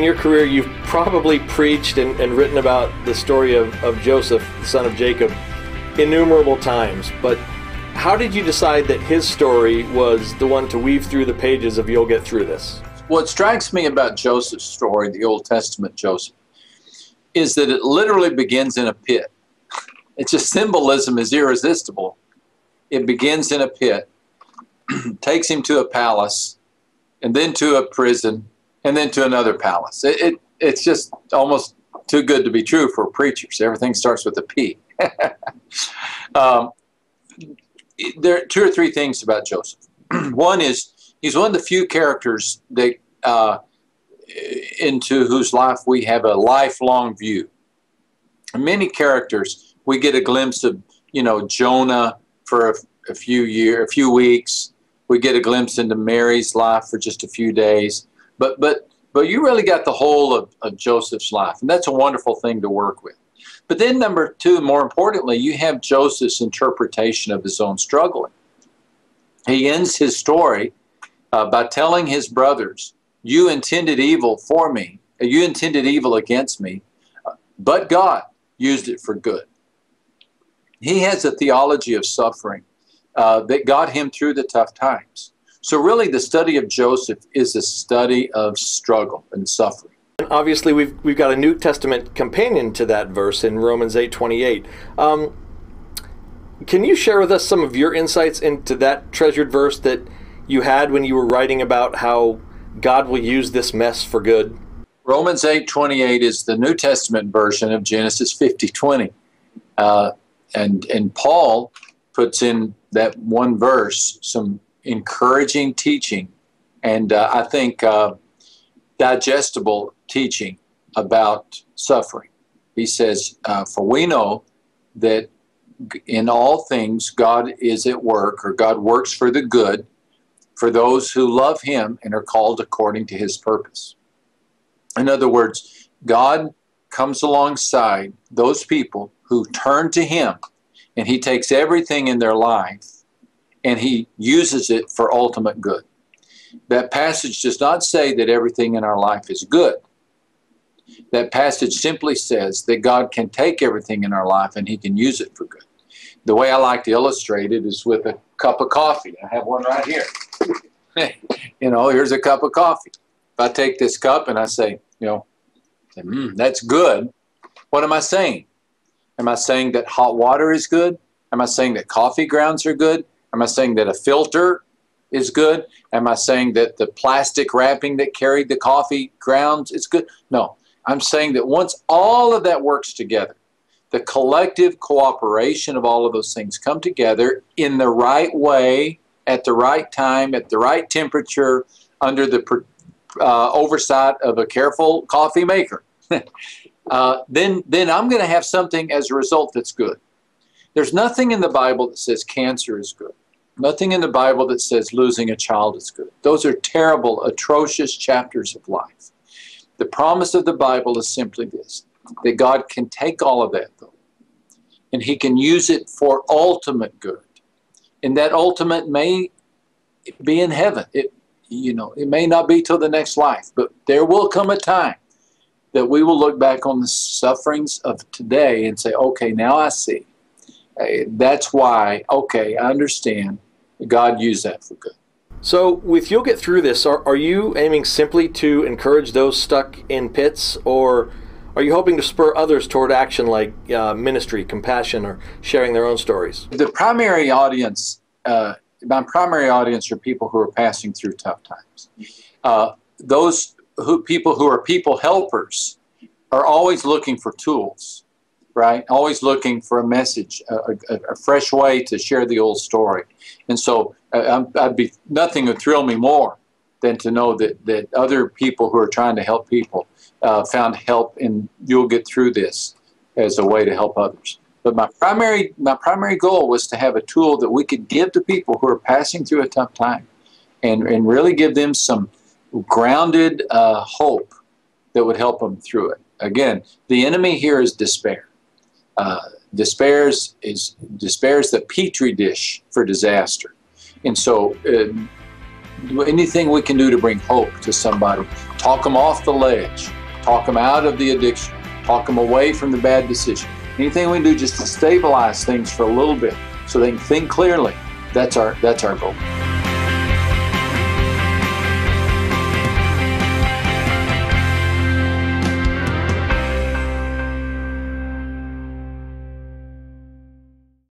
in your career, you've probably preached and written about the story of Joseph, the son of Jacob, innumerable times. But how did you decide that his story was the one to weave through the pages of You'll Get Through This? What strikes me about Joseph's story, the Old Testament Joseph, is that it literally begins in a pit. It's just symbolism is irresistible. It begins in a pit, takes him to a palace, and then to a prison, and then to another palace. It's just almost too good to be true for preachers. Everything starts with a P. There are two or three things about Joseph. One is he's one of the few characters that into whose life we have a lifelong view. Many characters, we get a glimpse of, Jonah for a few weeks. We get a glimpse into Mary's life for just a few days. But you really got the whole of Joseph's life, and that's a wonderful thing to work with. But then number two, more importantly, you have Joseph's interpretation of his own struggling. He ends his story by telling his brothers, you intended evil for me, you intended evil against me, but God used it for good. He has a theology of suffering that got him through the tough times. So really the study of Joseph is a study of struggle and suffering. Obviously, we've got a New Testament companion to that verse in Romans 8:28. Can you share with us some of your insights into that treasured verse that you had when you were writing about how God will use this mess for good? Romans 8:28 is the New Testament version of Genesis 50:20. And Paul puts in that one verse some encouraging teaching and I think digestible teaching about suffering. He says, for we know that in all things God is at work, or God works for the good, for those who love him and are called according to his purpose. In other words, God comes alongside those people who turn to him, and he takes everything in their life and he uses it for ultimate good. That passage does not say that everything in our life is good. That passage simply says that God can take everything in our life and he can use it for good. The way I like to illustrate it is with a cup of coffee. I have one right here. Here's a cup of coffee. If I take this cup and I say, that's good, what am I saying? Am I saying that hot water is good? Am I saying that coffee grounds are good? Am I saying that a filter is good? Am I saying that the plastic wrapping that carried the coffee grounds is good? No. I'm saying that once all of that works together, the collective cooperation of all of those things come together in the right way, at the right time, at the right temperature, under the oversight of a careful coffee maker, then I'm going to have something as a result that's good. There's nothing in the Bible that says cancer is good. Nothing in the Bible that says losing a child is good. Those are terrible, atrocious chapters of life. The promise of the Bible is simply this, that God can take all of that, though, and he can use it for ultimate good. And that ultimate may be in heaven. It may not be till the next life, but there will come a time that we will look back on the sufferings of today and say, okay, now I see. That's why, okay, I understand. God used that for good. So with You'll Get Through This, are you aiming simply to encourage those stuck in pits, or are you hoping to spur others toward action like ministry, compassion, or sharing their own stories? The primary audience, my primary audience are people who are passing through tough times. People who are people helpers are always looking for tools, right? Always looking for a message, a fresh way to share the old story. And so nothing would thrill me more than to know that other people who are trying to help people found help in You'll Get Through This as a way to help others. But my primary goal was to have a tool that we could give to people who are passing through a tough time and really give them some grounded hope that would help them through it. Again, the enemy here is despair. Despair is the petri dish for disaster. And so anything we can do to bring hope to somebody, talk them off the ledge, talk them out of the addiction, talk them away from the bad decision. Anything we can do just to stabilize things for a little bit so they can think clearly, that's our goal.